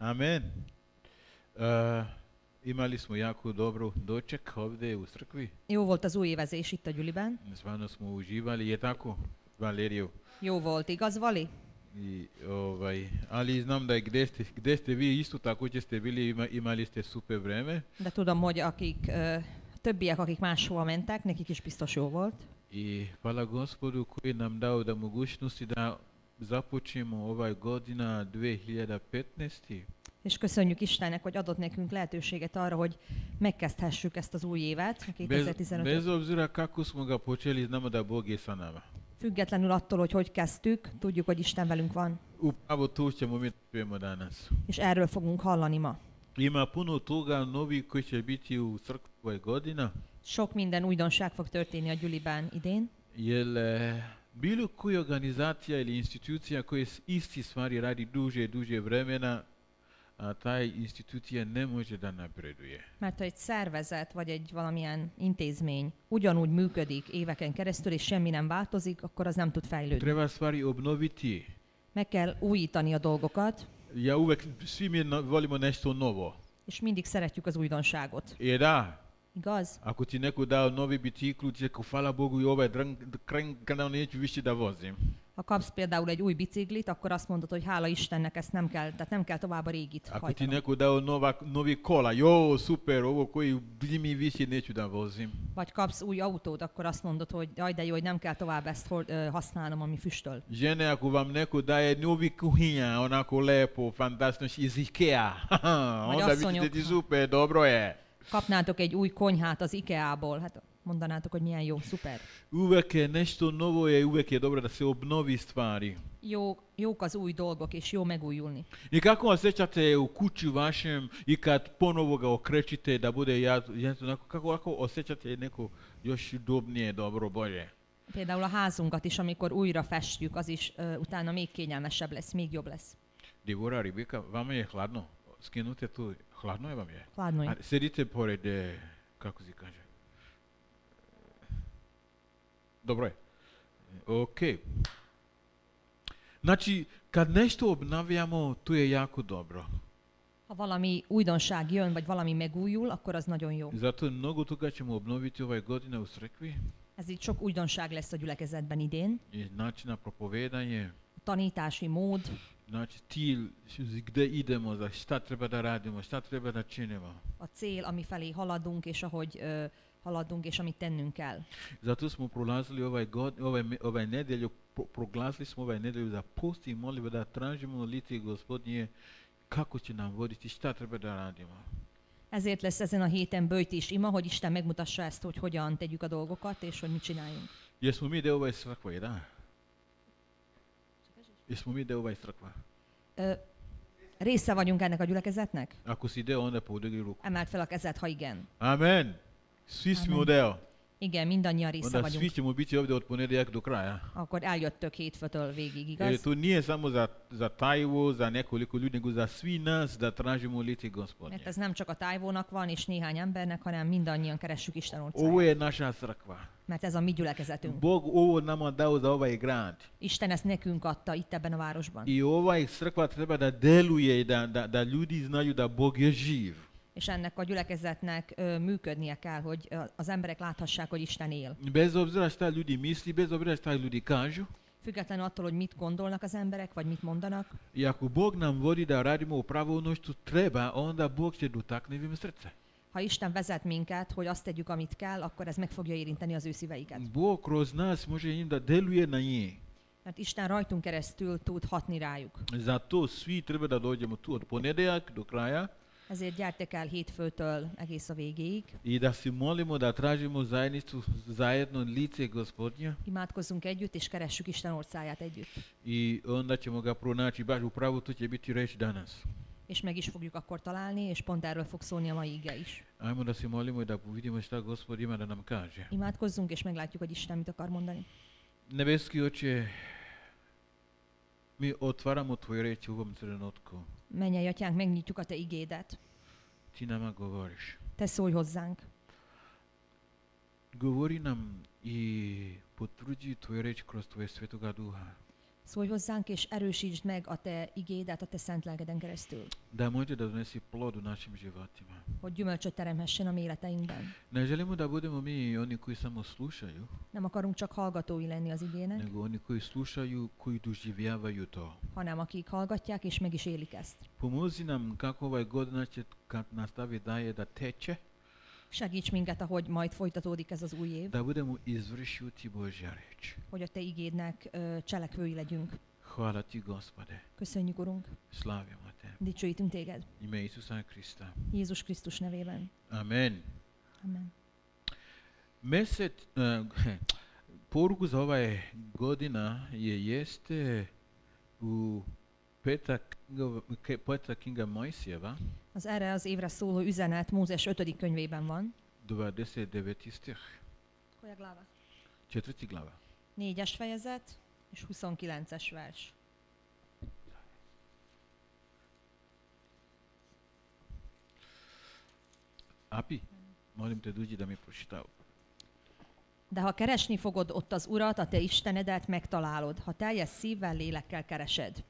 Amen. Imali smo jako dobro doček ovdje u crkvi. Jó volt az új évezés itt a gyüliben. Stvarno smo uživali, je tako, Valeriju? Jó volt, igaz, Vali? Ali znam da je gdje ste vi isto također ste bili, imali ste super vreme. De tudom, hogy többiek, akik máshova mentek, nekik is biztos jó volt. I hvala Gospodu koji nam dao da mogućnosti da započnemo ovaj godina 2015. És köszönjük Istennek, hogy adott nekünk lehetőséget arra, hogy megkezdhessük ezt az új évet, a 2015-öt. Bez obzira kako smo ga počeli, znamo da Bog je sa nama. Függetlenül attól, hogy kezdtük, tudjuk, hogy Isten velünk van. Upravo to ćemo mi čujemo danas. És erről fogunk hallani ma. Ima puno toga novi koji će biti u crkvi ovaj godina. Sok minden újdonság fog történni a gyüliben idén. Jer bilo koja organizacija ili institucija koja isti stvari radi duže vremena, a taj institucija ne može da napreduje. Mert ha egy szervezet vagy egy valamilyen intézmény ugyanúgy működik éveken keresztül, és semmi nem változik, akkor az nem tud fejlődni. Treba stvari obnoviti. Meg kell újítani a dolgokat. Ja uvek, svi mi volimo nešto novo. És mindig szeretjük az újdonságot. Da. Igaz? Ako ti neko dao novi biciklu, ti reko, hvala Bogu i ovaj kanal neću više da vozim. Ha kapsz például egy új biciklit, akkor azt mondod, hogy hála Istennek, ezt nem kell, tehát nem kell tovább a régit Ako ti hajtanom. neko dao novi kola, jo, super, ovo koji mi više neću da vozim. Vagy kapsz új autót, akkor azt mondod, hogy jaj, de jó, hogy nem kell tovább ezt használnom, ami füstöl. Žene, ako vam neko daje novi kuhinja, onako lepo, fantastično, iz Ikea, onda vidite ti super, dobro je. Kapnátok egy új konyhát az IKEA-ból, hát mondanátok, hogy milyen jó, szuper. Uvek je nešto novo je, uvek je dobro da se obnovi stvari. Jók az új dolgok, és jó megújulni. I kako osjećate u kući vašem i kad ponovo ga okrećite da bude kako osjećate neko još udobnije, dobro, bolje? Például a házunkat is, amikor újra festjük, az is utána még kényelmesebb lesz, még jobb lesz. Divora, Ribika, vama je hladno. Skinute tu, hladno je vam je? Hladno je. Sedite pored, kako si kaže? Dobro je. Ok. Znači, kad nešto obnavljamo, to je jako dobro. Ha valami újdonság jön, vagy valami megújul, akkor az nagyon jó. Zato mnogo toga ćemo obnoviti ovaj godina u crkvi. Ez így sok újdonság lesz a gyülekezetben idén. I načina propovedanje. Tanítási mód. Znači, cilj, gde idemo, za šta treba da radimo, šta treba da činimo. A cél, ami felé haladunk, és ahogy haladunk, és amit tennünk kell. Zato smo prolazili ovaj nedelju, proglasili smo ovaj nedelju za post i molimo da tražimo lice Gospodnje kako će nam voditi, šta treba da radimo. Ezért lesz ezen a héten böjtés ima, hogy Isten megmutassa ezt, hogy hogyan tegyük a dolgokat, és hogy mit csináljunk. Jesmo mi deo ovaj crkva, da? Jesmo mi deo ovaj crkva? Része vagyunk ennek a gyülekezetnek? Ako si deo, onda podigni ruku. Emeld fel a kezed, ha igen. Amen. Svi smo deo. Igen, mindannyian része Onda vagyunk. svi ćemo biti ovdje od ponedjeljak do kraja. Akkor eljöttök hétfőtől végig, igaz? To nije samo za Tajvo, za nekoliko ljudi, nego za svi nas da tražimo lice Gospodnje. Mert ez nem csak a Tájvónak van, és néhány embernek, hanem mindannyian keressük Isten orcáját. Ovo je naša crkva. Mert ez a mi gyülekezetünk. Bog ovo nama dao za ovaj grad. Isten ezt nekünk adta itt ebben a városban. I ovaj crkva treba da deluje i da ljudi znaju da Bog je živ. És ennek a gyülekezetnek működnie kell, hogy az emberek láthassák, hogy Isten él. Bez obzira šta ljudi misli, bez obzira šta ljudi kažu. Függetlenül attól, hogy mit gondolnak az emberek, vagy mit mondanak. I ako Bog nam vodi da radimo upravo ono što treba, onda Bog će dotakne srce. Ha Isten vezet minket, hogy azt tegyük, amit kell, akkor ez meg fogja érinteni az ő szíveiket. Bog kroz nas može im da deluje na njih. Mert Isten rajtunk keresztül tud hatni rájuk. Zato svi treba da dođemo tu od ponedjeljak do kraja. Ezért gyertek el hétfőtől egész a végéig. I da se molimo, da tražimo zajedno lice Gospodnja. Imádkozzunk együtt, és keressük Isten orcáját együtt. I onda ćemo ga pronaći, baš upravo to će biti reč danas. És meg is fogjuk akkor találni, és pont erről fog szólni a mai ige is. Ajmo da se molimo i da vidimo šta Gospod ima da nam kaže. Imádkozzunk, és meglátjuk, hogy Isten mit akar mondani. Nebeski Oče, mi otvaramo tvoju reč u ovom trenutku. Mennyei Atyánk, megnyitjuk a Te igédet. Ti nama govoriš. Te szólj hozzánk. Govori nam i potvrđi tvoju reč kroz tvoje Svetoga Duha. Szólj hozzánk, és erősítsd meg a te igédet a te szent lelkeden keresztül, da može da donesi plod u našim životima. hogy gyümölcsöt teremhessen a mi életeinkben. Ne želimo da budemo mi oni koji samo slušaju, Nem akarunk csak hallgatói lenni az igének, nego oni koji slušaju, koji doživljavaju to. hanem akik hallgatják és meg is élik ezt. Pomozi nam kako ovaj godina će kad nastavi dalje da teče, Segíts minket, ahogy majd folytatódik ez az új év, da budemo izvršujući Božja reč. hogy a te igédnek cselekvői legyünk. Hvala ti, Gospode. Köszönjük, Urunk, Slavimo te. dicsőítünk téged. Ime Isusa Krista. Jézus Krisztus nevében. Amen. Amen. Poruku za ovaj godina jeste u peta knjiga Mojsijeva, Az erre az évre szóló üzenet Mózes 5. könyvében van. 29. stih, 4. glava. 4-es fejezet és 29-es vers. Api, molim te dođi da mi pročitao. De ha keresni fogod ott az Urat, a te Istenedet, megtalálod, ha teljes szívvel, lélekkel keresed.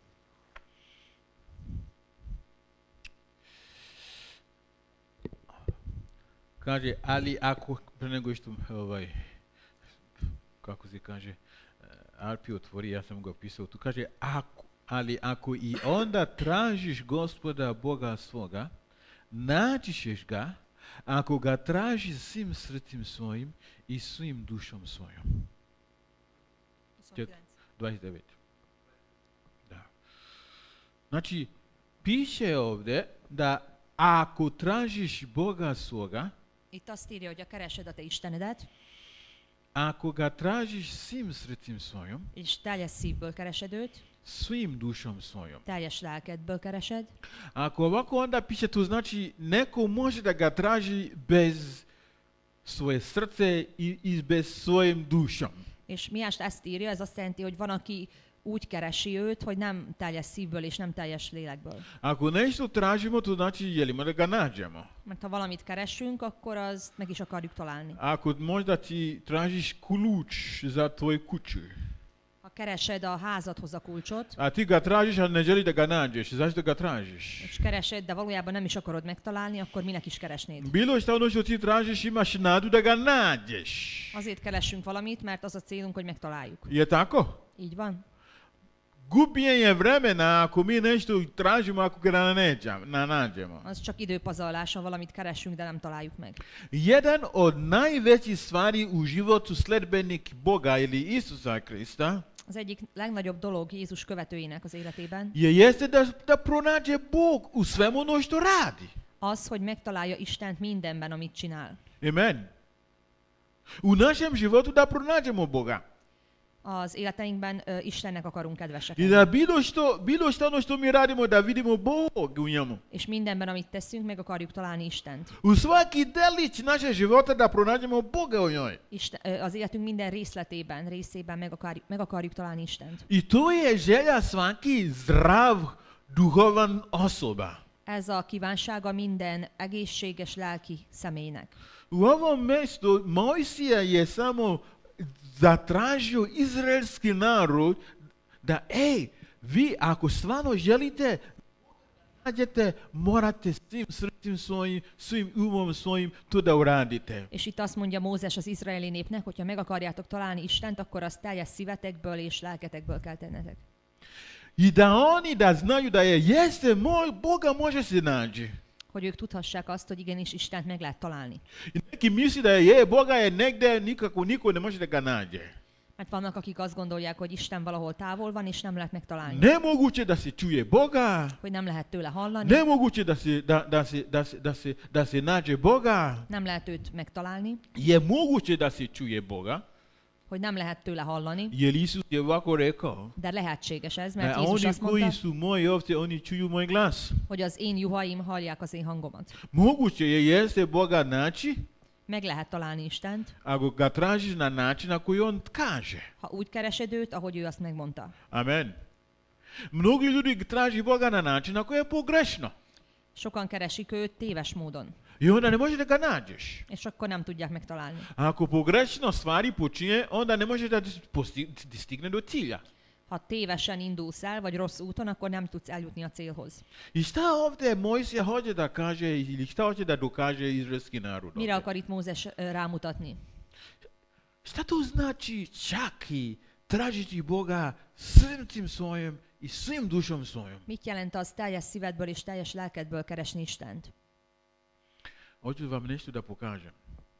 Kaže, ali ako, pre nego što kako se kaže, Alpi otvori, ja sam ga pisao tu, kaže, ali ako i onda tražiš Gospoda Boga svoga, naći ćeš ga, ako ga tražiš svim srcem svojim i svim dušom svojom. 29. Da. Znači, piše ovdje da ako tražiš Boga svoga, Itt azt írja, hogy a keresed a te Istenedet, ako ga tražiš svim srcem svojom, és teljes szívből keresed őt, svim dušom svojom. teljes lelkedből keresed. Ako ovako onda piše, to znači neko može da ga traži bez svoje srce i bez svojim dušom. És miást ezt írja, ez azt jelenti, hogy van, aki úgy keresi őt, hogy nem teljes szívből és nem teljes lélekből. Ako nešto tražimo, to znači jelimo da ga nađemo. Mert ha valamit keresünk, akkor azt meg is akarjuk találni. Ako možda ti tražiš ključ za tvoju kuću, Ha keresed a házadhoz a kulcsot, a ti ga tražiš, a ne želi da ga nađeš, zašto ga tražiš? és keresed, de valójában nem is akarod megtalálni, akkor minek is keresnéd? Bilo šta ono što ti tražiš, imaš nadu da ga nađeš. Azért keresünk valamit, mert az a célunk, hogy megtaláljuk. Je tako? Így van? Gubljenje vremena ako mi nešto tražimo, ako ga ne nađemo. Az csak időpazarlása, valamit keresünk, de nem találjuk meg. Jedan od najvećih stvari u životu sledbenik Boga ili Isusa Krista Az egyik legnagyobb dolog Jézus követőinek az életében jeste da pronađe Bog u svemu ono što radi. az, hogy megtalálja Istent mindenben, amit csinál. Amen. U našem životu da pronađemo Boga. Az életeinkben Istennek akarunk kedvesek I lenni. da bilo što ono što mi radimo da vidimo Bog u njemu. És mindenben, amit teszünk, meg akarjuk találni Istent. U svaki delić naše života da pronađemo Boga u njoj. Az életünk minden részében meg akarjuk találni Istent. I to je želja svaki zdrav duhovan osoba. Ez a kívánsága minden egészséges lelki személynek. U ovom mjestu Mojsija je samo zatražio izraelski narod da, vi ako stvarno želite nađete, morate svim srcem svojim, svim umom svojim to da uradite. És itt azt mondja Mózes az izraeli népnek, hogyha meg akarjátok találni Istent, akkor azt teljes szívetekből és lelketekből kell tennetek. I da oni da znaju da jeste Boga može se naći. Hogy ők tudhassák azt, hogy igenis Istent meg lehet találni. I neki misli da Boga je negde, nikako niko ne može da ga nađe. Mert vannak, akik azt gondolják, hogy Isten valahol távol van, és nem lehet megtalálni. Nemoguće da se čuje Boga. Hogy nem lehet tőle hallani. Nemoguće da se nađe Boga. Nem lehet őt megtalálni. Je moguće da se čuje Boga. Hogy nem lehet tőle hallani. Jer Isus je ovako rekao. De lehetséges ez, mert Jézus Oni azt koji mondta, su moji ovce, oni čuju moj glas. hogy az én juhaim hallják az én hangomat. Moguće jeste Boga naći Meg lehet találni Istent, ako ga tražiš na način na koji on kaže. ha úgy keresed őt, ahogy ő azt megmondta. Amen. Mnogi ljudi traži Boga na način na koji je pogrešno. Sokan keresik őt téves módon, I onda ne može da ga nađeš. és akkor nem tudják megtalálni. Ako pogrešno stvari počinje, onda ne može da stigne do cilja. Ha tévesen indulsz el, vagy rossz úton, akkor nem tudsz eljutni a célhoz. I šta ovdje Mojsije hoće da kaže ili šta hoće da dokaže izraelski narod? Mire ovdje? akar itt Mózes rámutatni? Šta to znači čak i tražiti Boga srcem svojim i svim dušom svojim? Mit jelent az teljes szívedből és teljes lelkedből keresni Istent? Hoću vam nešto da pokažem.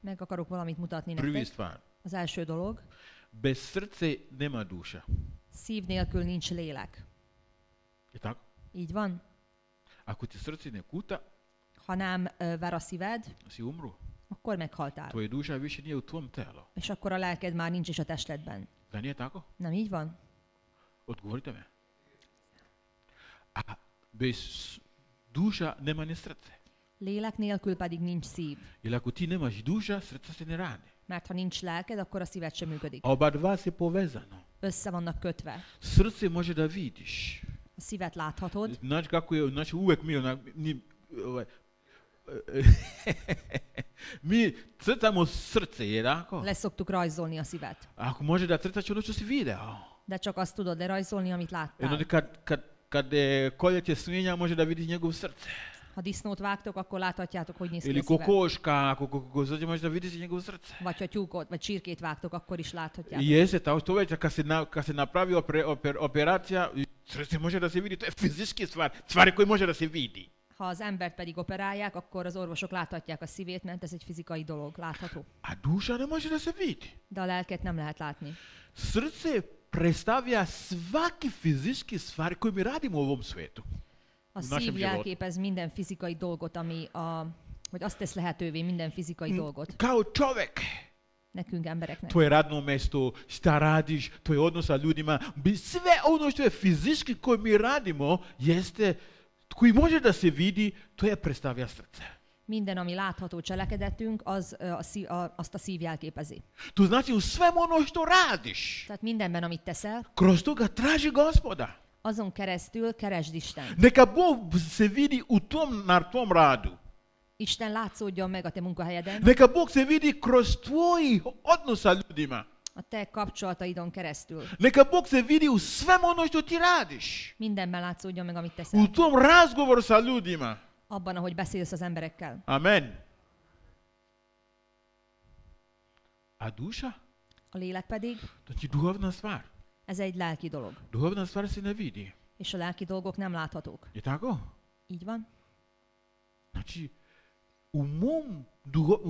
Meg akarok valamit mutatni Prvi nektek. stvar. Az első dolog, Bez srce nema duša. szív nélkül nincs lélek. Je tako? Így van? Ako ti srce ne kuta, Ha nem ver a szíved, si umro. akkor meghaltál. Tvoja duša više nije u tvom telu. És akkor a lelked már nincs is a testedben. Da nije tako? Nem így van? Odgovorite me. A bez duša nema ni srce. Lélek nélkül pedig nincs szív. Jer ako ti nemaš duša, srce se ne radi. Mert ha nincs lelked, akkor a szíved sem működik. A oba dva se povezano. Össze vannak kötve. Srce može da vidiš. A szívet láthatod, Znaš kako je, znači uvek mi onak, mi crtamo srce, je tako? leszoktuk rajzolni a szívet. Ako može da crtaš ono što si video. De csak azt tudod lerajzolni, amit láttál. Onda kad koljete svinja, može da vidiš njegov srce. Ha disznót vágtok, akkor láthatjátok, hogy néz ki Ili a szíve. kokoška, ako zađe, može da vidiš njegov srce. Vagy ha tyúkot, vagy csirkét vágtok, akkor is láthatjátok. Jeste, tako to već kad se napravi operacija, srce može da se vidi, to je fizički stvari koje može da se vidi. Ha az embert pedig operálják, akkor az orvosok láthatják a szívét, mert ez egy fizikai dolog, látható. A duša ne može da se vidi. De a lelket nem lehet látni. Srce predstavlja svaki fizički stvari koje mi radimo u ovom svetu. A našem szív životu. jelképez minden fizikai dolgot, vagy azt tesz lehetővé minden fizikai dolgot. Kao čovek. Nekünk embereknek. Tvoje radno mesto, šta radiš, tvoj odnos sa ljudima, sve ono što je fizički koje mi radimo, jeste, koji može da se vidi, to je predstavlja srce. Minden, ami látható cselekedetünk, azt a szív jelképezi. To znači u svemu ono što radiš, Tehát mindenben, amit teszel, kroz toga traži Gospoda. azon keresztül keresd Istent. Neka Bog se vidi na tvom radu. Isten látszódjon meg a te munkahelyeden, Neka Bog se vidi kroz tvoj odnos sa ljudima. a te kapcsolataidon keresztül. Neka Bog se vidi u svemu ono što ti radiš. Mindenben látszódjon meg, amit U teszel. tvom razgovoru sa ljudima. Abban, ahogy beszélsz az emberekkel. Amen. A duša? A lélek pedig, Znači duhovna stvar. ez egy lelki dolog. Duhovna stvar se ne vidi. És a lelki dolgok nem láthatók. Je tako? Így van? Znači, u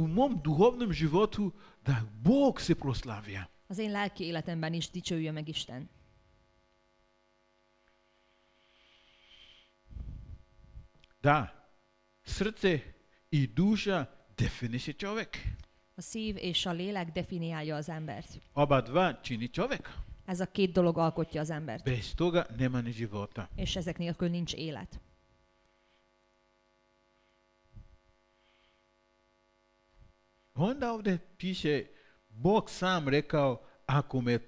mom duhovnom životu da Bog se proslavlja. Az én lelki életemben is dicsőjön meg Isten. Da, srce i duša definiše čovjek. A szív és a lélek definiálja az embert. Oba dva čini čovjek. Ez a két dolog alkotja az embert. Bez toga nema ni života. És ezek nélkül nincs élet. Onda ovdje piše, Bog sam rekao, ako me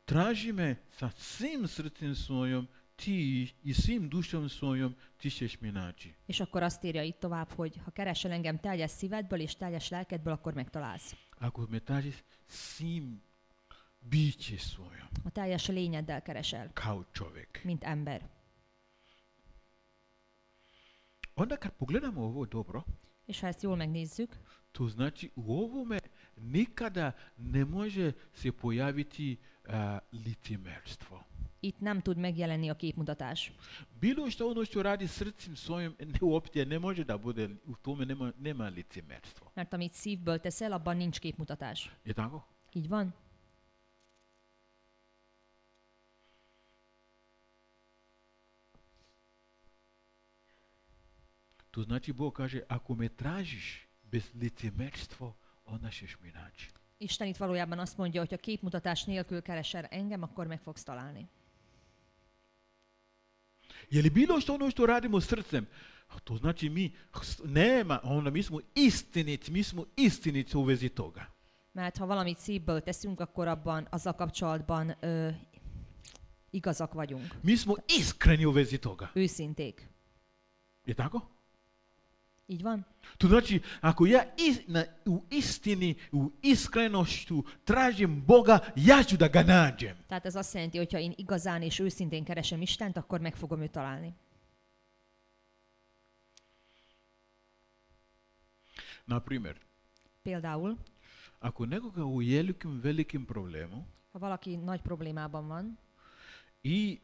traži me sa svim srcem svojom, ti i svim dušom svojom, ti ćeš mi naći. És akkor azt írja itt tovább, hogy ha keresel engem teljes szívedből és teljes lelkedből, akkor megtalálsz. Ako me tražiš svim biće svojom, A teljes lényeddel keresel, kao čovjek. mint ember. Onda kad pogledamo ovo dobro, És ha ezt jól megnézzük, to znači u ovome nikada ne može se pojaviti licemjerstvo. itt nem tud megjelenni a képmutatás. Bilo što ono što radi srcem svojim uopće ne može da bude, u tome nema licemjerstvo. Mert amit szívből teszel, abban nincs képmutatás. Je tako? Így van? To znači Bog kaže, ako me tražiš bez licemjerstvo, onda ćeš mi naći. Isten itt valójában azt mondja, hogy ha képmutatás nélkül keresel engem, akkor meg fogsz találni. Je li bilo što ono što radimo srcem? To znači mi smo istiniti u vezi toga. Mert ha valamit szívből teszünk, akkor abban, azzal kapcsolatban igazak vagyunk. Mi smo iskreni u vezi toga. Őszinték. Je tako? Így van? To znači, ako ja u istini, u iskrenošću tražim Boga, ja ću da ga nađem. Tehát ez azt jelenti, hogy ha én igazán és őszintén keresem Istent, akkor meg fogom őt találni. Na primjer, Például, ako nekoga u velikim problemu ha valaki nagy problémában van, i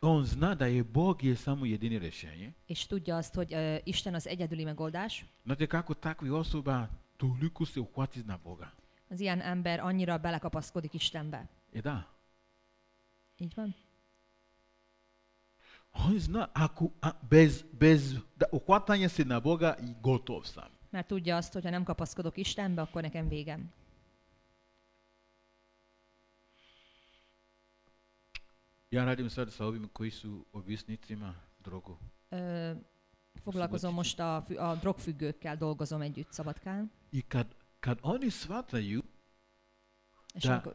on zna da je Bog je samo jedini rješenje, és tudja azt, hogy Isten az egyedüli megoldás, znate kako takvi osoba toliko se uhvati na Boga. az ilyen ember annyira belekapaszkodik Istenbe. Da. Így van? On zna, bez uhvatanja se na Boga i gotov sam. Mert tudja azt, hogy ha nem kapaszkodok Istenbe, akkor nekem végem. Ja radim sad sa ovim koji su ovisnicima drogu. Foglalkozom most a drogfüggőkkel, dolgozom együtt Szabadkán. I kad oni shvataju És da, amikor,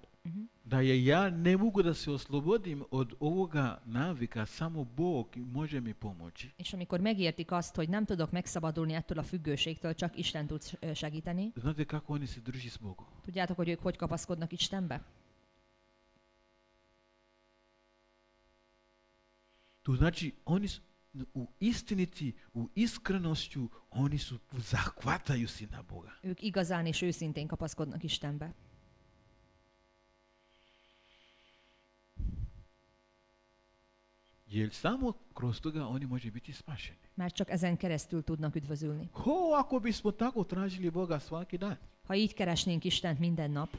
da je ja ne mogu da se oslobodim od ovoga navika, samo Bog može mi pomoći. és amikor megértik azt, hogy nem tudok megszabadulni ettől a függőségtől, csak Isten tud segíteni. Znate kako oni se drži s Bogom? Tudjátok, hogy ők hogy kapaszkodnak Istenbe? To znači oni u istinici, u iskrenošću, oni su zahvataju si na Boga. Ők igazán és őszintén kapaszkodnak Istenbe. Jer samo kroz toga oni može biti spašeni. Mert csak ezen keresztül tudnak üdvözülni. Ako bismo tako tražili Boga svaki dan, Ha így keresnénk Istent minden nap,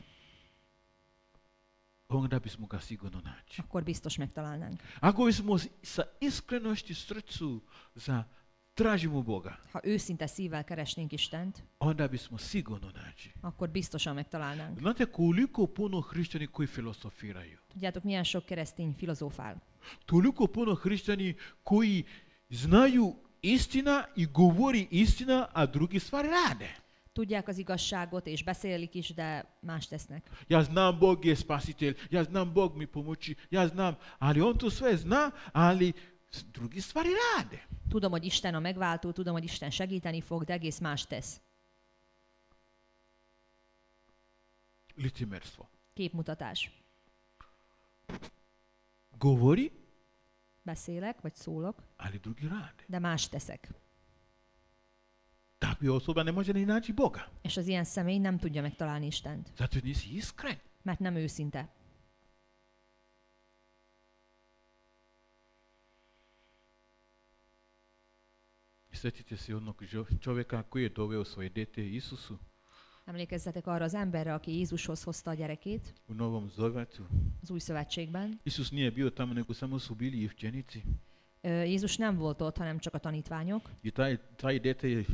onda bismo ga sigurno naći. akkor biztos megtalálnánk. Ako bismo sa iskrenošću srcu tražimo Boga, Ha őszinte szívvel keresnénk Istent, onda bismo sigurno naći. akkor biztosan megtalálnánk. Znate koliko puno hrišćani koji filosofiraju? Tudjátok, milyen sok keresztény filozófál? Toliko puno hrišćani koji znaju istina i govori istina, a drugi stvari rade. Tudják az igazságot, és beszélik is, de más tesznek. Ja znam Bog je spasitelj, ja znam Bog mi pomoći, ja znam, ali on to sve zna, ali drugi stvari rade. Tudom, hogy Isten a megváltó, tudom, hogy Isten segíteni fog, de egész más tesz. Licemjerstvo. Képmutatás. Govori, Beszélek, vagy szólok, ali drugi rade. de más teszek. Takvi osoba ne može ni naći Boga. És az ilyen személy nem tudja megtalálni Istent, Zato nisi iskren. mert nem őszinte. Sjetite se onog čovjeka koji je doveo svoje dete Isusu Emlékezzetek arra az emberre, aki Jézushoz hozta a gyerekét u Novom Zavjetu. az új szövetségben. Isus nije bio tamo, nego samo su bili i učenici. Jézus nem volt ott, hanem csak a tanítványok, I taj dete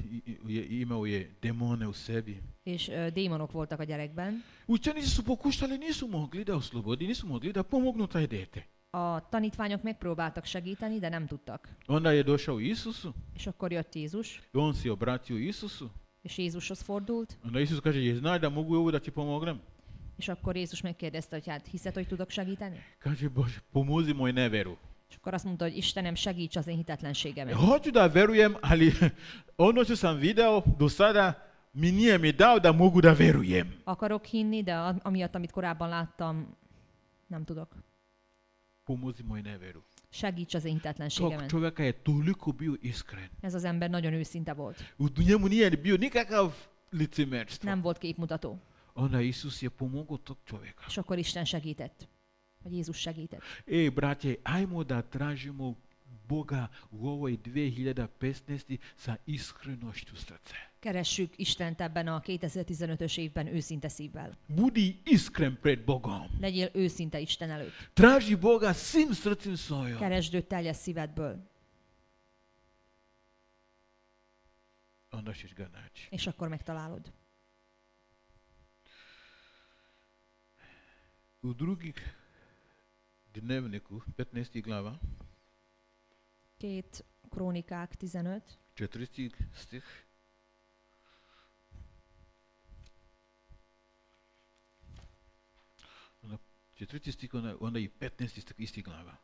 imao je demone u sebi. és démonok voltak a gyerekben. Učenici su pokušali, nisu mogli da oslobodi, nisu mogli da pomognu taj dete. A tanítványok megpróbáltak segíteni, de nem tudtak. Onda je došao Isusu És akkor jött Jézus, i on se obratio Isusu. és Jézushoz fordult, Onda Isus kaže, je znaj da mogu ovo da ti pomognem? és akkor Jézus megkérdezte, hogy hát hiszed, hogy tudok segíteni? Kaže, Bože, pomozi moj neveru. És akkor azt mondta, hogy Istenem, segíts az én hitetlenségemet. Hoću da verujem, ali ono što sam video do sada mi nije mi dao da mogu da verujem. Akarok hinni, de amiatt, amit korábban láttam, nem tudok. Pomozi moj neveru. Segíts az én Tog hitetlenségemet. čovjeka je toliko bio iskren. Ez az ember nagyon őszinte volt. U njemu nije bio nikakav licemjerstvo. Nem volt képmutató. Onda Isus je pomogao tog čovjeka. És akkor Isten segített. Vagy Jézus segített. Braće, ajmo da tražimo Boga u ovoj 2015. sa iskrenošću srca. Keressük Istent ebben a 2015-ös évben őszinte szívvel. Budi iskren pred Bogom. Legyél őszinte Isten előtt. Traži Boga svim srcem svojom. Keresd őt teljes szívedből, Onda ćeš ga naći. és akkor megtalálod. U drugih dnevniku, 15. glava, 2 Krónikák 15, 4. stih, onda 4. stih, onda i 15. stih isti glava.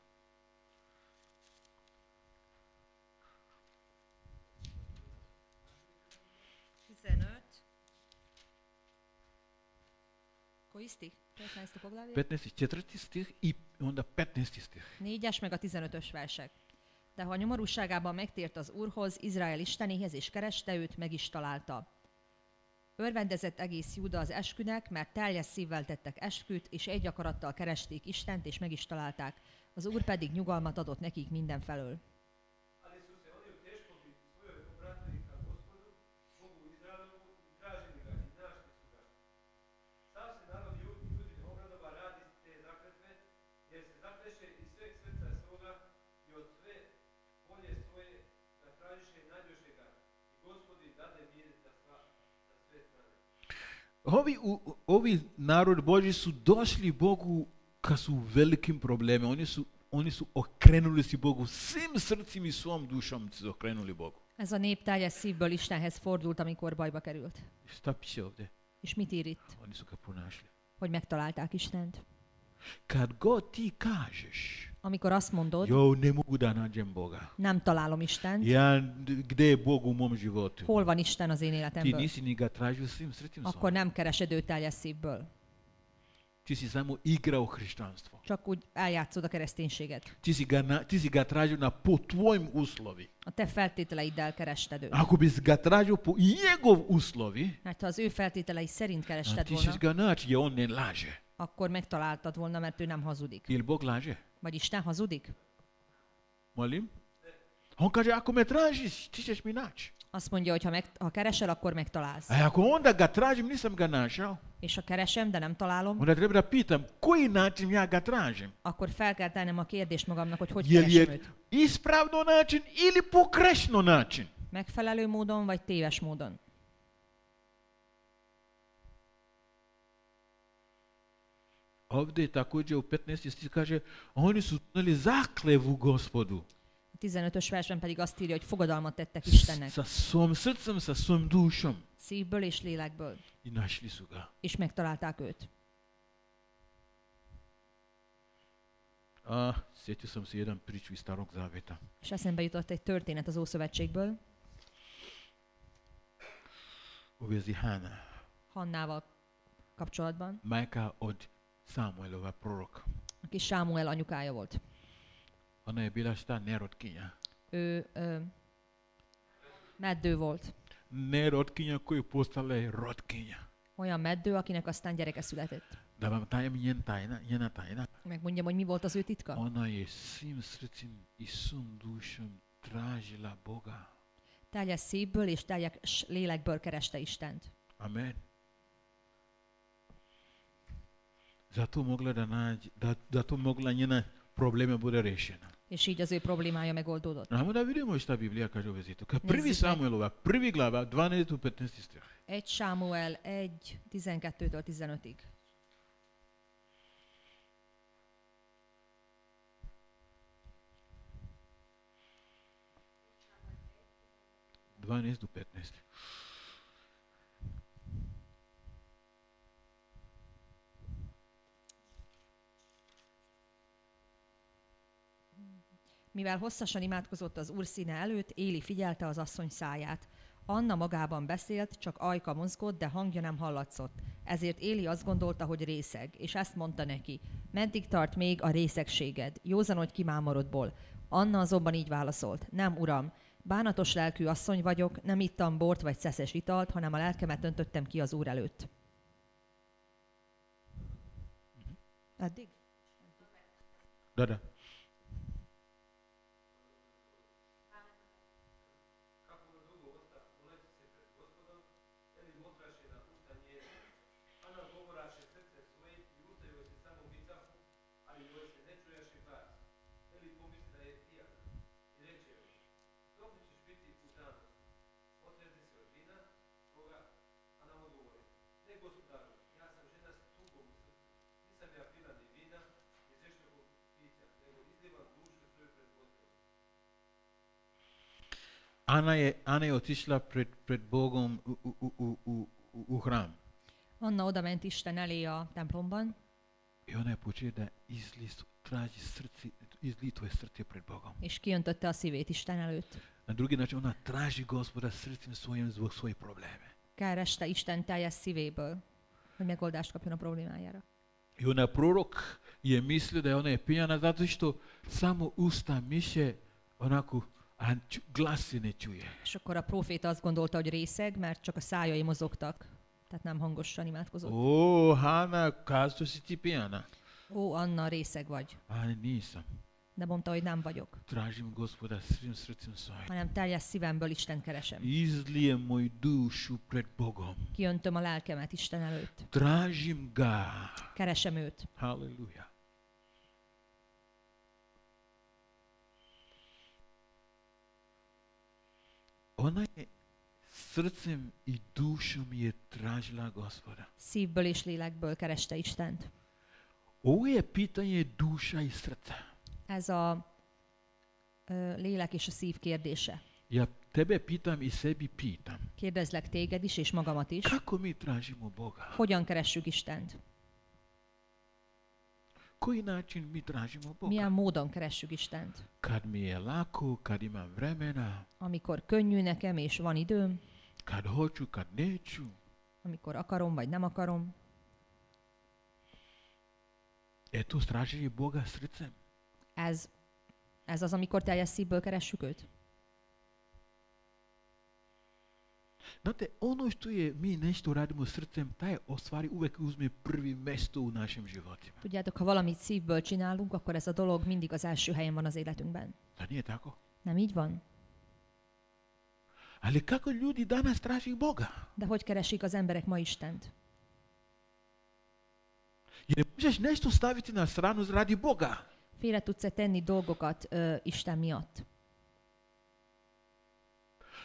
Koji stih? 15. poglavlje? 15. 4. stih i onda 15. stih. 4-es meg a 15-ös versek. De ha nyomorúságában megtért az Úrhoz, Izrael istenéhez, és kereste őt, meg is találta. Örvendezett egész Júda az eskünek, mert teljes szívvel tettek esküt, és egy akarattal keresték Istent, és meg is találták. Az Úr pedig nyugalmat adott nekik mindenfelől. Ovi narod Boži su došli Bogu kad su u velikim problemima. Oni su okrenuli se Bogu. Svim srcim i svom dušom su okrenuli Bogu. Ez a nép teljes szívből Istenhez fordult, amikor bajba került. Šta piše ovdje? És mit ír itt? Oni su ga pronašli. Hogy megtalálták Istent. Kad god ti kažeš, Amikor azt mondod, jo ne mogu da nađem Boga. nem találom Istent, Ja, gde je Bog u mom životu? hol van Isten az én Ti életemből, nisi ni ga tražio svim srcim akkor svojim. nem keresed őt teljes szívből. Ti si samo igrao hrišćanstvo. Csak úgy eljátszod a kereszténységet. Ti si ga tražio po tvojim uslovi. A te feltételeiddel kerested őt. Ako bi ga tražio po njegov uslovi, Mert ha az ő feltételei szerint kerested ti volna, ćeš ga naći jer on ne laže. akkor megtaláltad volna, mert ő nem hazudik. Jel Bog laže? Vagy Isten hazudik? Molim? On kaže, ako me tražiš, ti ćeš mi naći. Azt mondja, hogy ha keresel, akkor megtalálsz. A ako onda ga tražim, nisam ga našao, És ha keresem, de nem találom, onda treba da pitam, koji način ja ga tražim? akkor fel kell tennem a kérdést magamnak, hogy Jel keresem je őt. ispravno način ili pogrešno način? Megfelelő módon, vagy téves módon. Ovdje također u 15. stih kaže, oni su donijeli zaklevu Gospodu. A 15-ös versben pedig azt írja, hogy fogadalmat tettek Istennek. Sa svom srcem, sa svom dušom. Szívből és lélekből. I našli su ga. És megtalálták őt. Sjetio sam se jedan priču iz Starog Zaveta. És eszembe jutott egy történet az Ószövetségből, U vezi Hana, Hannával kapcsolatban, majka od Samuelova proroka. aki Sámuel anyukája volt. Ona je bila šta? Nerotkinja. Ő meddő volt. Nerotkinja koju postala je rotkinja. Olyan meddő, akinek aztán gyereke született. Da vam tajem njena tajna. Megmondjam, hogy mi volt az ő titka? Ona je svim srcim i svom dušom tražila Boga. Teljes szívből és teljes lélekből kereste Istent. Amen. Zato mogla njena probleme bude rešena. És így az ő problémája megoldódott. Ajmo da vidimo šta Biblija kaže u vezi toga. Prvi Nezzük meg. Samuelova, prvi glava, 12-15 stih. 1 Sámuel 1, 12-től 15-ig. Dvanaest do 15. Mivel hosszasan imádkozott az Úr színe előtt, Éli figyelte az asszony száját. Anna magában beszélt, csak ajka mozgott, de hangja nem hallatszott. Ezért Éli azt gondolta, hogy részeg, és ezt mondta neki: meddig tart még a részegséged? Józanodj ki mámorodból. Anna azonban így válaszolt: nem, uram, bánatos lelkű asszony vagyok, nem ittam bort vagy szeszes italt, hanem a lelkemet öntöttem ki az Úr előtt. Eddig? Da. Ana je otišla pred Bogom u hram. Anna oda ment Isten elé a templomban, I ona je počela da izlituje srce pred Bogom. és kiöntötte a szívét Isten előtt. Na drugi način ona traži Gospoda srcem svojim zbog svojih probleme. Kereste Isten teljes szívéből. hogy megoldást kapjon a problémájára. I onaj prorok je mislio da je ona je pijana zato što samo usta miše onako, a glasi ne čuje. És akkor a próféta azt gondolta, hogy részeg, mert csak a szájai mozogtak, tehát nem hangosan imádkozott. O, Hana, kazo si ti pijana? Ó, Anna, részeg vagy. A nisam. De mondta, hogy nem vagyok, Tražim Gospoda svim srcem svojim. hanem teljes szívemből Isten keresem. Izlijem moj dušu pred Bogom. Kiöntöm a lelkemet Isten előtt. Tražim ga. Keresem őt. Haleluja. Ona je srcem i dušom je tražila Gospoda. Szívből és lélekből kereste Istent. Ovo je pitanje duša i srca. Ez a lélek és a szív kérdése. Ja tebe pitam i sebi pitam. Kérdezlek téged is, és magamat is. Kako mi tražimo Boga? Hogyan keressük Istent? Koji način mi tražimo Boga? Milyen módon keressük Istent? Kad mi je lako, kad imam vremena, Amikor könnyű nekem, és van időm, kad hoću, kad neću. amikor akarom, vagy nem akarom. Je to traženje Boga srcem. Ez az, amikor teljes szívből keressük őt? Znate, ono što je mi nešto radimo srcem, taj ostvari uvek uzme prvi mesto u našim životima. Tudjátok, ha valamit szívből csinálunk, akkor ez a dolog mindig az első helyen van az életünkben. Da nije tako? Nem így van? Ali kako ljudi danas traži Boga? De hogy keresik az emberek ma Istent? Jer ne možeš nešto staviti na stranu radi Boga. Félre tudsz-e tenni dolgokat Isten miatt?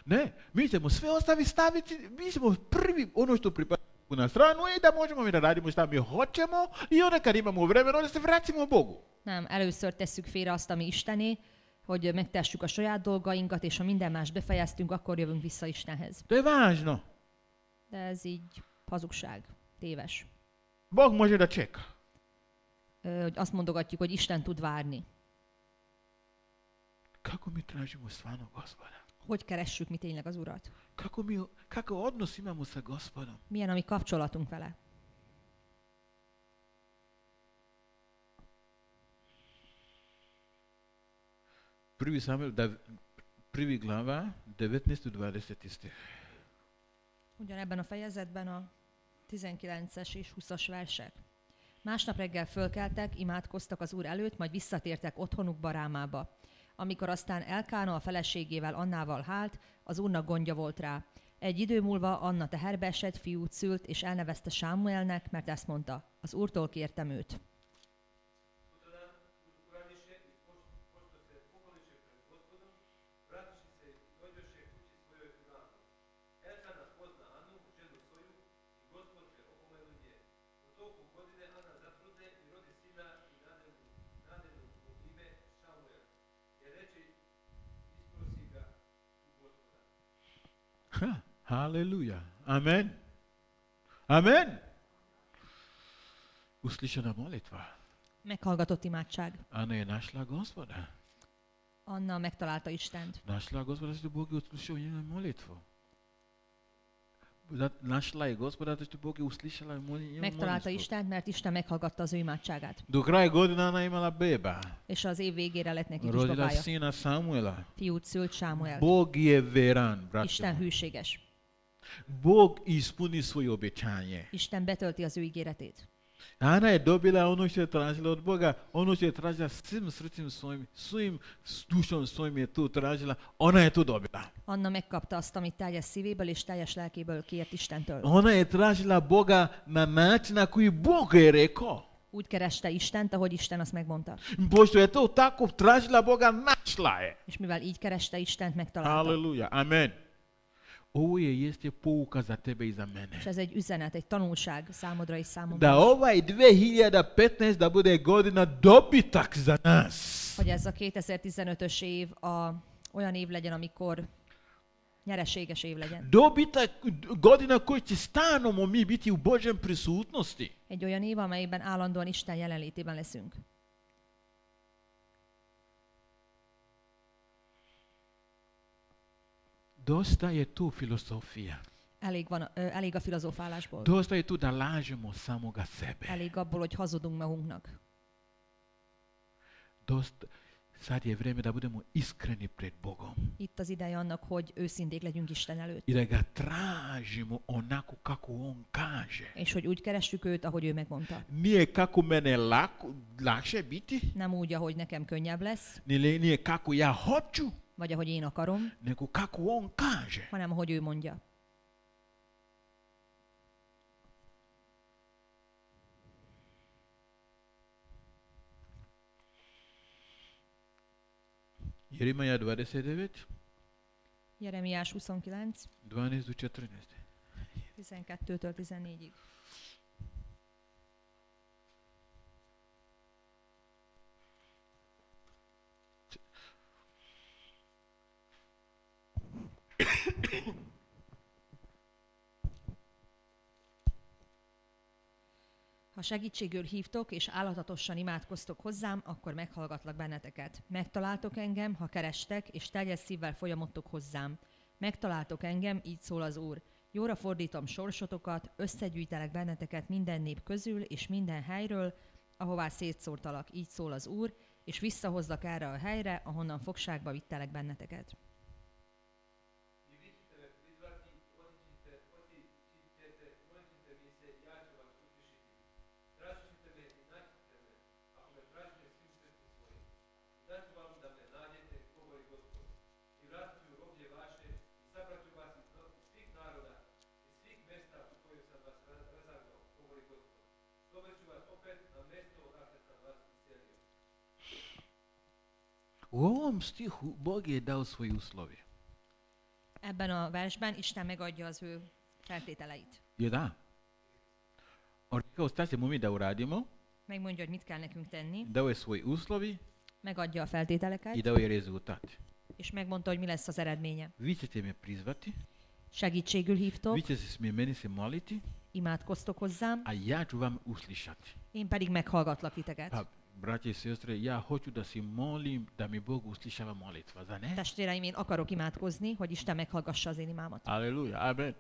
Ne, mi ćemo sve staviti, mi ćemo prvi ono što pripada na stranu i da možemo mi da radimo šta mi hoćemo i onda kad imamo vremena, onda se vratimo Bogu. Nem, először tesszük félre azt, ami Istené, hogy megtessük a saját dolgainkat, és ha minden más befejeztünk, akkor jövünk vissza Istenhez. To je važno. De ez így hazugság, téves. Bog može da čeka. Hogy azt mondogatjuk, hogy Isten tud várni. Kako mi tražimo stvarno Gospoda? Hogy keressük mi tényleg az Urat? Kako odnos imamo sa Gospodom? Milyen a mi kapcsolatunk vele? Prvi Samuel, prvi glava, 19-20 stih. Ugyanebben a fejezetben a 19-es és 20-as versek. Másnap reggel fölkeltek, imádkoztak az Úr előtt, majd visszatértek otthonukba Rámába. Amikor aztán Elkána a feleségével Annával hált, az Úrnak gondja volt rá. Egy idő múlva Anna teherbe esett, fiút szült, és elnevezte Sámuelnek, mert ezt mondta, az Úrtól kértem őt. Haleluja. Amen. Amen. Uslišena molitva. Meghallgatott imádság. Ana je našla Gospoda. Anna megtalálta Istent. Našla Gospoda, što Bog je uslišao njenu molitvu. Našla je Gospoda, što Bog je uslišala njenu molitvu. Megtalálta Istent, mert Isten meghallgatta az ő imádságát. Do kraja godina ona imala beba. És az év végére lett neki Rodila kisbabája. sina Samuela. Fiút szült Sámuel. Bog je veran, Isten braćo. hűséges. Bog ispuni svoje obećanje. Isten betölti az ő ígéretét. Ana je dobila ono što je tražila od Boga, ono što je tražila svim srcem svojim, svojim dušom svojim je to tražila, ona je to dobila. Anna megkapta azt, amit teljes szívéből és teljes lelkéből kért Istentől. Ona je tražila Boga na način na koji Bog je rekao. Úgy kereste Istent, ahogy Isten azt megmondta. Pošto je to tako tražila Boga, našla je. És mivel így kereste Istent, megtalálta. Haleluja, amen. Ovo jeste pouka za tebe i za mene. És ez egy üzenet, egy tanulság számodra és számomra. Da ovaj 2015 da bude godina dobitak za nas. Hogy ez a 2015-ös év olyan év legyen, amikor nyereséges év legyen. Dobitak godina koji će stalno mi biti u Božjem prisutnosti. Egy olyan év, amelyben állandóan Isten jelenlétében leszünk. Dosta je tu filozofija. elég a filozofálásból. Dosta je tu da lažemo samoga sebe. Elég abból, hogy hazudunk magunknak. Sad je vrijeme da budemo iskreni pred Bogom. Itt az ideje annak, hogy őszinték legyünk Isten előtt. I da ga tražimo onako kako on kaže. És hogy úgy keressük őt, ahogy ő megmondta. Nije kako mene lakše biti, Nem úgy, ahogy nekem könnyebb lesz, nije kako ja hoću, vagy ahogy én akarom, nego kako on kaže. hanem ahogy ő mondja. Jeremija 29, Jeremiás 29, 12 do 14. 12-től 14-ig. Ha segítségül hívtok, és állatatosan imádkoztok hozzám, akkor meghallgatlak benneteket. Megtaláltok engem, ha kerestek, és teljes szívvel folyamodtok hozzám. Megtaláltok engem, így szól az Úr. Jóra fordítom sorsotokat, összegyűjtelek benneteket minden nép közül, és minden helyről, ahová szétszórtalak, így szól az Úr, és visszahozlak erre a helyre, ahonnan fogságba vittelek benneteket. U ovom stihu Bog je dao svoje uslovi. Ebben a versben Isten megadja az ő feltételeit. Je da. On rekao šta ćemo mi da uradimo, Megmondja, hogy mit kell nekünk tenni, dao je svoje uslovi megadja a i feltételeket, dao je rezultat. és megmondta, hogy mi lesz az eredménye. Vi ćete me prizvati, Segítségül hívtok, vi ćete meni se moliti, imádkoztok hozzám, a ja ću vam uslišati. én pedig meghallgatlak titeket. Pa, braće i sestre, ja hoću da se molim da mi Bog uslišava molitva, za ne? Testvéreim, én akarok imádkozni, hogy Isten meghallgassa az én imámat. Aleluja, amen.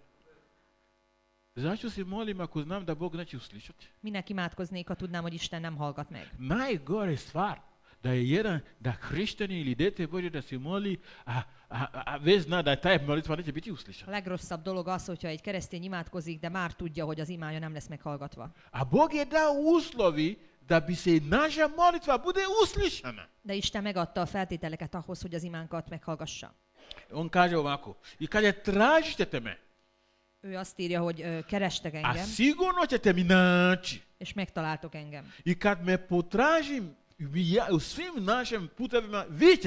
Zašto se molim ako znam da Bog neće uslišati? Minek imádkoznék, ha tudnám, hogy Isten nem hallgat meg? Najgore stvar da je jedan, da hrišćani ili dete Bože da se moli, a već zna da taj molitva neće biti A uslišana. legrosszabb dolog az, hogyha egy keresztény imádkozik, de már tudja, hogy az imája nem lesz meghallgatva. A Bog je dao uslovi da bi se naša molitva bude uslišana. De Isten megadta a feltételeket ahhoz, hogy az imánkat meghallgassa. On kaže ovako, i kaže tražite me, Ő azt írja, hogy kerestek a engem, sigurno ćete mi naći. és megtaláltok engem. I kad me potražim u svim našim putevima, vi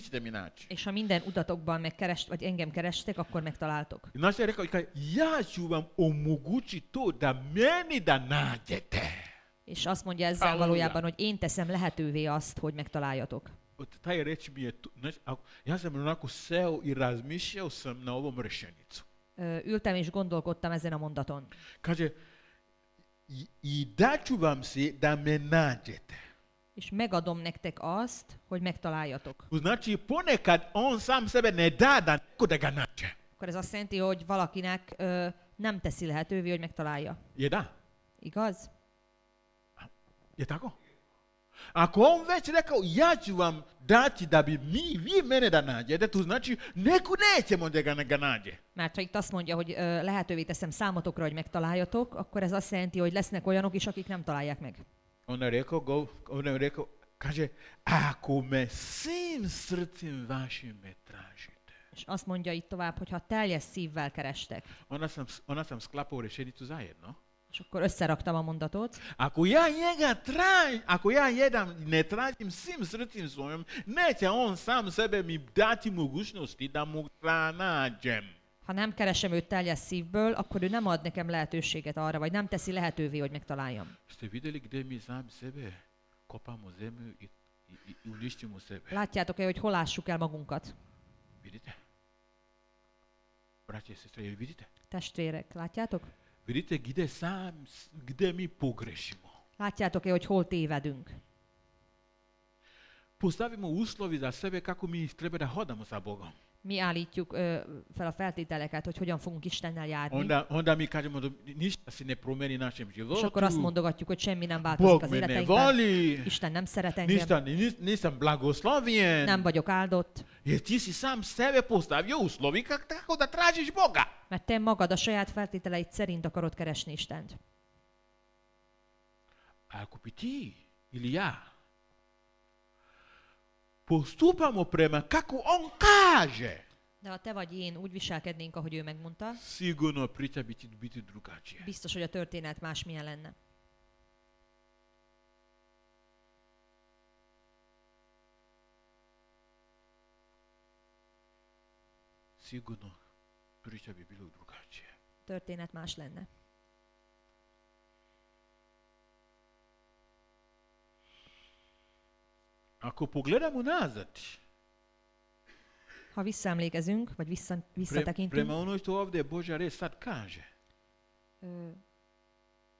ćete mi naći. És ha minden utatokban vagy engem kerestek, akkor megtaláltok. I naš je rekao, ja ću vam omogućiti to da meni da nađete. És azt mondja ezzel Halleluja. valójában, hogy én teszem lehetővé azt, hogy megtaláljatok. Taj reč mi je, ja sam onako seo i razmišljao sam na ovom rečenicu. Ültem és gondolkodtam ezen a mondaton. Kaže, i daću vam se da me nađete. És megadom nektek azt, hogy megtaláljatok. Znači, ponekad on sam sebe ne da da neko da ga nađe. Akkor ez azt jelenti, hogy valakinek nem teszi lehetővé, hogy megtalálja. Je da? Igaz? Je tako? Ako on već rekao, ja ću vam dati da bi vi mene da nađete, to znači neko nećemo da ga nađe. Mert ha itt azt mondja, hogy lehetővé teszem számotokra, hogy megtaláljatok, akkor ez azt jelenti, hogy lesznek olyanok is, akik nem találják meg. On je rekao, kaže, ako me svim srcem vašim me tražite. És azt mondja itt tovább, hogy ha teljes szívvel kerestek. Onda sam sklapao rečenicu zajedno. És akkor összeraktam a mondatot. Ako ja ne tražim svim srcem svojom, neće on sam sebe mi dati mogućnosti da mu nađem. Ha nem keresem őt teljes szívből, akkor ő nem ad nekem lehetőséget arra, vagy nem teszi lehetővé, hogy megtaláljam. Ste vidjeli gdje mi sami sebe kopamo zemlju i uništimo sebe? Látjátok-e, hogy hol ássuk el magunkat? Vidite? Braće i sestre, jel vidite? Testvérek, látjátok? Vidite gdje mi pogrešimo? Látjátok-e, hogy hol tévedünk? Postavimo uslovi za sebe kako mi treba da hodamo sa Bogom. Mi állítjuk fel a feltételeket, hogy hogyan fogunk Istennel járni. Onda mi kažemo da ništa se ne promeni našem És akkor azt životu. mondogatjuk, hogy semmi nem változik Bog az me ne életeinkben. voli. Isten nem szeret engem, Ništa, nisam blagoslovljen. nem vagyok áldott, Jer ti si sam sebe postavio u uslovi kako da tražiš Boga. mert te magad a saját feltételeid szerint akarod keresni Istent. Ako bi ti ili ja postupamo prema kako on kaže, De ha te vagy én úgy viselkednénk, ahogy ő megmondta, sigurno priča biti drugačija. biztos, hogy a történet másmilyen lenne. Sigurno priča bi bilo drugačija. Történet más lenne. Ako pogledamo nazad, Ha visszaemlékezünk, vagy visszatekintünk, prema ono što ovdje Božja reč sad kaže, ö,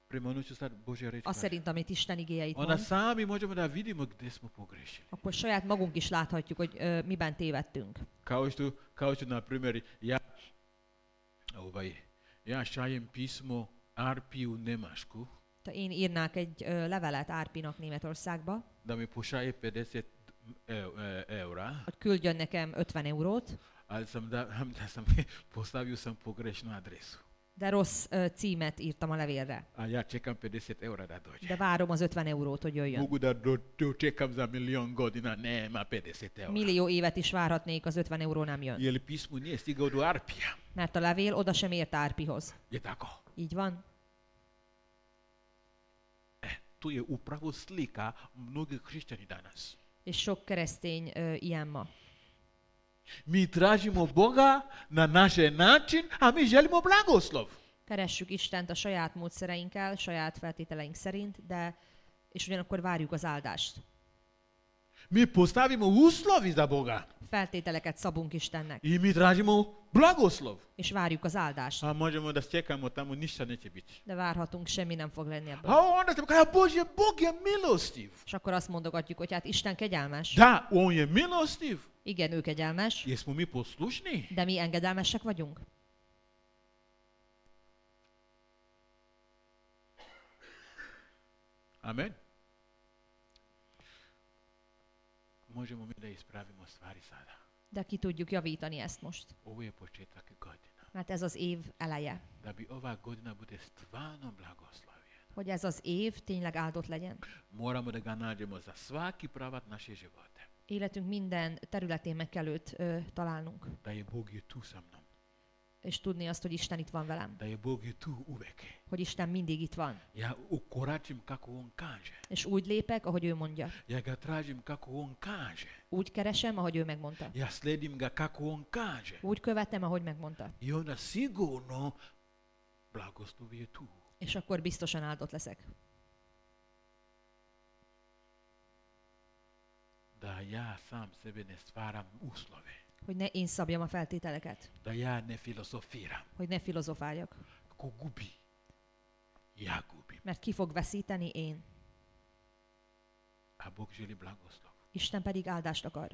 prema ono što sad Božja reč az kaže, szerint, amit Isten igéjeit onda mond, sami možemo da vidimo gdje smo pogrešili. akkor saját magunk is láthatjuk, hogy miben tévedtünk. Kao što na primjer, ja šaljem pismo Arpi u Nemašku, Ha én írnák egy levelet Árpinak Németországba, da mi pošalje 50 eura, hogy küldjön nekem 50 eurót, ali sam postavio sam pogrešnu adresu. de rossz címet írtam a levélre. A ja čekam 50 eura da dođe. De várom az 50 eurót, hogy jöjjön. Mogu da dočekam za milion godina, nema 50 eura. Millió évet is várhatnék, az 50 euró nem jön. Jer pismo nije stigao do Arpija. Mert a levél oda sem ért Árpihoz. Je tako? Így van? Tu je upravo slika mnogih hrišćani danas. És sok keresztény ilyen ma. Mi tražimo Boga na naš način, a mi želimo blagoslov. Keressük Istent a saját módszereinkkel, saját feltételeink szerint, és ugyanakkor várjuk az áldást. Mi postavimo uslovi za Boga Feltételeket szabunk Istennek, i mi tražimo blagoslov. és várjuk az áldást. A možemo da čekamo tamo, ništa neće biti. De várhatunk, semmi nem fog lenni ebből. A onda ćemo kada Bog je milostiv. És akkor azt mondogatjuk, hogy hát Isten kegyelmes. Da, on je milostiv. Igen, ő kegyelmes, Jesmo mi poslušni? de mi engedelmesek vagyunk. Amen. Možemo mi da ispravimo stvari sada. De ki tudjuk javítani ezt most. Ovo je početak godina. Mert ez az év eleje. Da bi ova godina bude stvarno blagoslovljena, Hogy ez az év tényleg áldott legyen. moramo da ga nađemo za svaki pravat naše živote. Életünk minden területén meg kell őt találnunk. Da je Bog je tu sa mnom. És tudni azt, hogy Isten itt van velem. Da je Bog je tu uvek. Hogy Isten mindig itt van. Ja ukoračim kako on kaže. És úgy lépek, ahogy ő mondja. Ja ga tražim kako on kaže. Úgy keresem, ahogy ő megmondta. Ja sledim ga kako on kaže. Úgy követem, ahogy megmondta. I onda sigurno blagoslov je tu. És akkor biztosan áldott leszek. Da ja sam sebe ne stvaram uslove. Hogy ne én szabjam a feltételeket. Da ja ne filozofiram. Hogy ne filozofáljak. Ko gubi, ja gubim. Mert ki fog veszíteni? Én. A Bog želi blagoslov. Isten pedig áldást akar.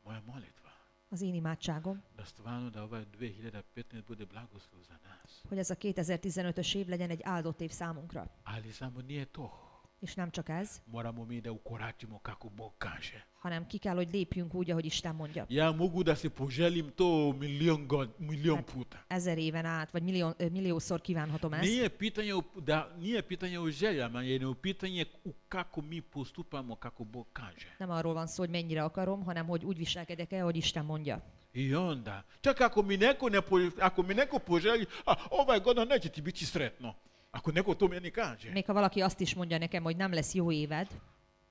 Moja molitva Az én imádságom, da stvarno da ovaj 2015 bude blagoslov za nas. hogy ez a 2015-ös év legyen egy áldott év számunkra. Ali samo nije to. És nem csak ez, Moramo mi da ukoračimo kako Bog kaže. hanem ki kell, hogy lépjünk úgy, ahogy Isten mondja. Ja mogu da se poželim to milion puta. 1000 éven át, vagy milliószor kívánhatom ezt. Nije pitanje u željama, jer je u pitanje kako mi postupamo, kako Bog kaže. Nem arról van szó, hogy mennyire akarom, hanem hogy úgy viselkedek el, hogy Isten mondja. I onda, čak ako mi neko poželi, ovaj godina neće ti biti sretno. Ako neko to meni kaže. Még ha valaki azt is mondja nekem, hogy nem lesz jó éved,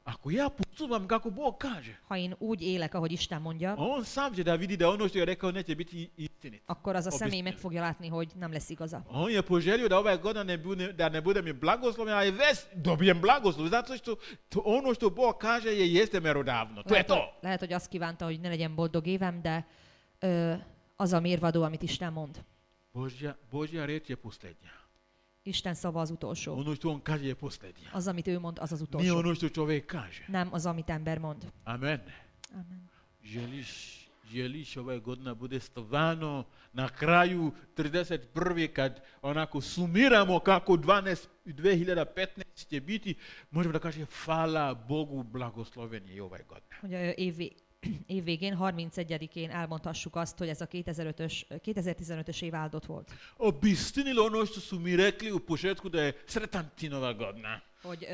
Ako ja postupam kako Bog kaže, ha én úgy élek, ahogy Isten mondja, on sam će da vidi da ono što je rekao neće biti istinit. akkor az a személy meg fogja látni, hogy nem lesz igaza. On je poželio da ovaj godina ne bude mi blagoslovljen, ali već dobijem blagoslov, zato što ono što Bog kaže jeste merodavno. To je to. Lehet, hogy azt kívánta, hogy ne legyen boldog évem, de az a mérvadó, amit Isten mond. Božja reč je posljednja. Isten szava az utolsó. Ono što on kaže je posljednja. Az, amit ő mond, az az Nije utolsó. ono što čovjek kaže. Nem az, amit ember mond. Amen. Amen. Želiš želiš ovaj godina bude stvarno na kraju 31. kad onako sumiramo kako 2015 će biti, možemo da kažem hvala Bogu, blagosloven je ovaj godina. Hogy év végén, 31-én elmondhassuk azt, hogy ez a 2015-ös év áldott volt. Obistinilo ono što su mi rekli u početku da je sretan ti nova godina. Hogy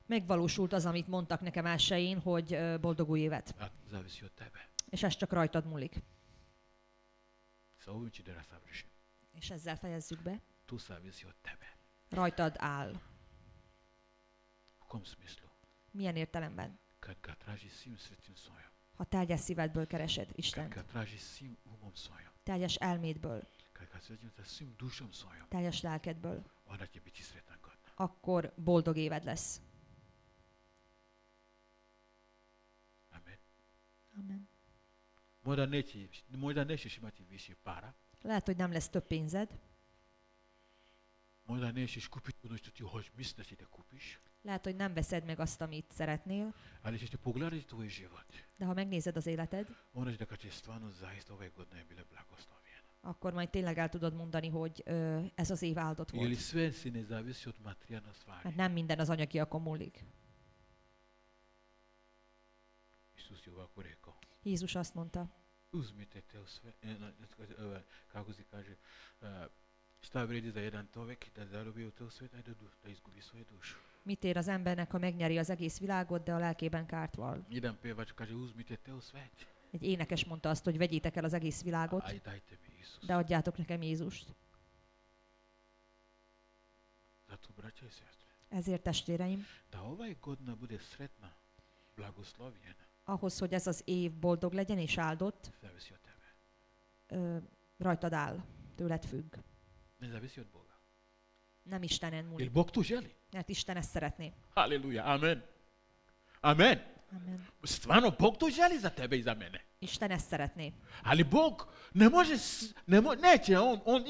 megvalósult az, amit mondtak nekem elsőjén, hogy boldog új évet. A zavisi od tebe. És ez csak rajtad múlik. Sa ovim ću da završim. És ezzel fejezzük be. Tu zavisi od tebe. Rajtad áll. U kom smislu? Milyen értelemben? Kad ga tražiš svim srcem svojom. Ha teljes szívedből keresed Kad Istent, ga tražiš svim umom svojom. teljes elmédből, Kad ga srećem sa svim dušom svojom. teljes lelkedből, Onda će biti sretan godina. akkor boldog éved lesz. Amen. Amen. Možda nećeš imati više para. Lehet, hogy nem lesz több pénzed, Možda nećeš kupiti ono što ti misliš da će da kupiš. lehet, hogy nem veszed meg azt, amit szeretnél, Ali ćeš te pogledati tvoj život. de ha megnézed az életed, Onda će da kaže stvarno zaista ove godine je bila blagoslovljena. akkor majd tényleg el tudod mondani, hogy ez az év áldott Ili volt. sve si ne zavisi od materijalne stvari. Mert nem minden az anyagiakon múlik. Isus je ovako rekao. Jézus azt mondta, Uzmite te u sve, kako se kaže, šta vredi za jedan čovjek da zarobio te u svet, da izgubi svoju dušu. mit ér az embernek, ha megnyeri az egész világot, de a lelkében kárt val. Jedan pevač kaže uzmite te u svet. Egy énekes mondta azt, hogy vegyétek el az egész világot, Aj dajte mi Isus. de adjátok nekem Jézust. Zato braća i sestre, Ezért testvéreim, da ovaj godina bude sretna, blagoslovljena, ahhoz, hogy ez az év boldog legyen és áldott, zavisi od tebe. Rajtad áll, tőled függ. Ne zavisi od Boga. Nem Istenen Jer múlik, Bog to želi. mert Isten ezt szeretné. Haleluja, amen. Amen. Amen. Stvarno, Bog to želi za tebe i za mene. Isten ezt szeretné. Ali Bog neće, on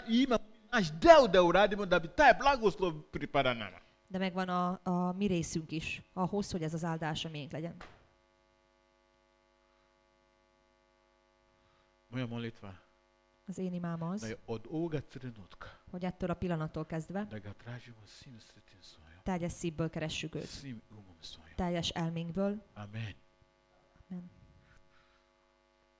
ima naš deo da uradimo da bi taj blagoslov pripada nama. De megvan a mi részünk is, ahhoz, hogy ez az áldás a miénk legyen. Moja molitva Az én imám da az, je od ovoga trenutka hogy ettől a pillanattól kezdve da ga tražimo svim srcem svojom, teljes szívből keressük őt. svim umom svojom. Teljes elménkből. Amen. Amen.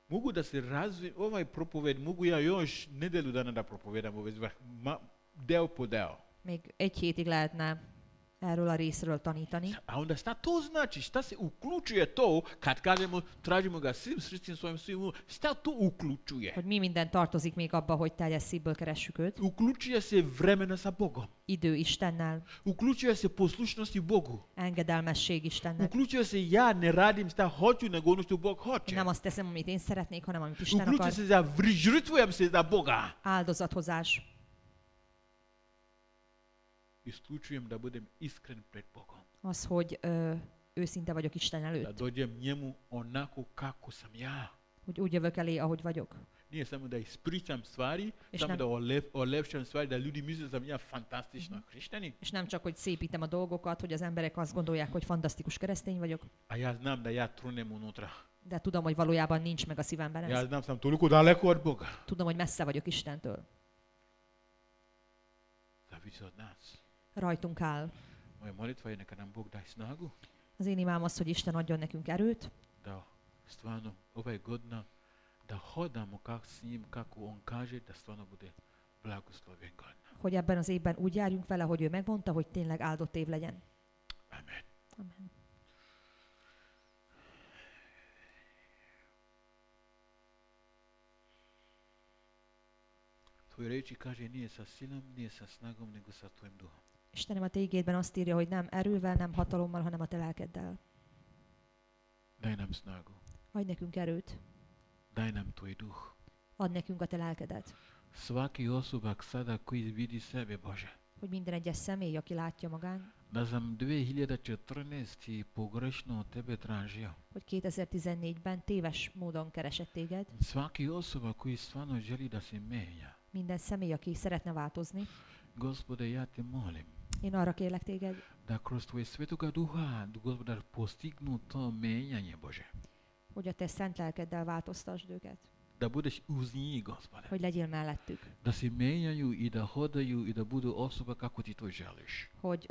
Mogu da se razvijem, ovaj propoved, mogu ja još nedelu dana da propovedam ove stvari, deo po deo. Még egy hétig lehetne erről a részről tanítani. A onda šta to znači? Šta se uključuje to kad kažemo tražimo ga svim srcem svojim, svim umom? Šta to uključuje? Hogy mi minden tartozik még abba, hogy teljes szívből keressük őt. Uključuje se vremena sa Bogom. Idő Istennel, Uključuje se poslušnosti Bogu. engedelmesség Istennek. Uključuje se ja ne radim šta hoću, nego ono što Bog Én hoće. nem azt teszem, amit én szeretnék, hanem amit Isten Uključuje akar. se za žrtvujem se za Boga. Áldozathozás. Isključujem da budem iskren pred Bogom. Az, hogy őszinte vagyok Isten Da előtt. dođem njemu onako kako sam ja. Hogy úgy jövök elé, ahogy vagyok. Nije samo da ispričam stvari, I samo šta- da olepšam stvari, da ljudi misle da sam ja fantastična hrišćanin. És nem csak, hogy szépítem a dolgokat, hogy az emberek azt gondolják, hogy fantasztikus keresztény vagyok, A ja znam da ja trunem unutra. de tudom, hogy valójában nincs meg a szívemben Ja ez. znam sam toliko daleko od Boga. Tudom, hogy messze vagyok Istentől. Zavisi od nas. Rajtunk áll. Moja molitva je neka nam Bog daj snagu Az én imám az, hogy Isten adjon nekünk erőt, da stvarno ovaj godina da hodamo s njim kako on kaže da stvarno bude blagosloven godina. hogy ebben az évben úgy járjunk vele, hogy ő megmondta, hogy tényleg áldott év legyen. Amen. Amen. Tvoj reči kaže nije sa silom, nije sa snagom, nego sa tvojim duhom. Istenem, a te ígédben azt írja, hogy nem erővel, nem hatalommal, hanem a te lelkeddel. Daj nam snagu. Adj nekünk erőt, Daj nam tvoj duh. add nekünk a te lelkedet, Svaki osobak sada koji vidi sebe, Bože, hogy minden egyes személy, aki látja magán, da sam 2014 pogrešno od tebe tražio. hogy 2014-ben téves módon keresett téged, Svaki osoba koji stvarno želi da se menja. minden személy, aki szeretne változni. Gospode, ja te molim Én arra kérlek téged, da kroz tvoj svetoga duha, Gospodar, postignu to menjanje, Bože. hogy a te szent lelkeddel változtasd őket, da budeš uz njih, Gospode. hogy legyél mellettük, Da se menjaju i da hodaju i da budu osoba kako ti to želiš. hogy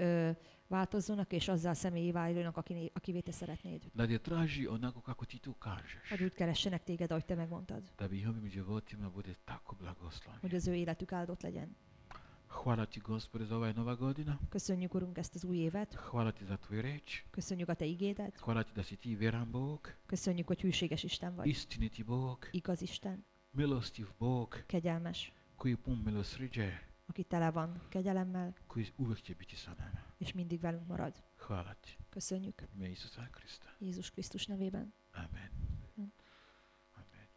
változzanak, és azzal személyé váljanak, akivé te szeretnéd. Da te traži onako kako ti to kažeš. Hogy úgy keressenek téged, ahogy te megmondtad, Da bi ovim životima bude tako blagoslovljen. hogy az ő életük áldott legyen. Hvala ti, Gospode, za ovaj nova godina. Köszönjük, Urunk, ezt az új évet, Hvala ti za tvoj reč. köszönjük a te igédet, Hvala ti da si ti vjeran Bog, köszönjük, hogy hűséges Isten vagy, istiniti Bog, igaz Isten, milostiv Bog, kegyelmes, koji je pun milosrđe, aki tele van kegyelemmel, koji uvijek će biti sa nama. és mindig velünk marad. Hvala ti. Köszönjük U ime Isusa Krista. Jézus Krisztus nevében. Amen. Amen.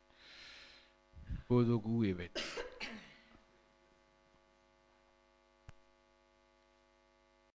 Boldog új évet!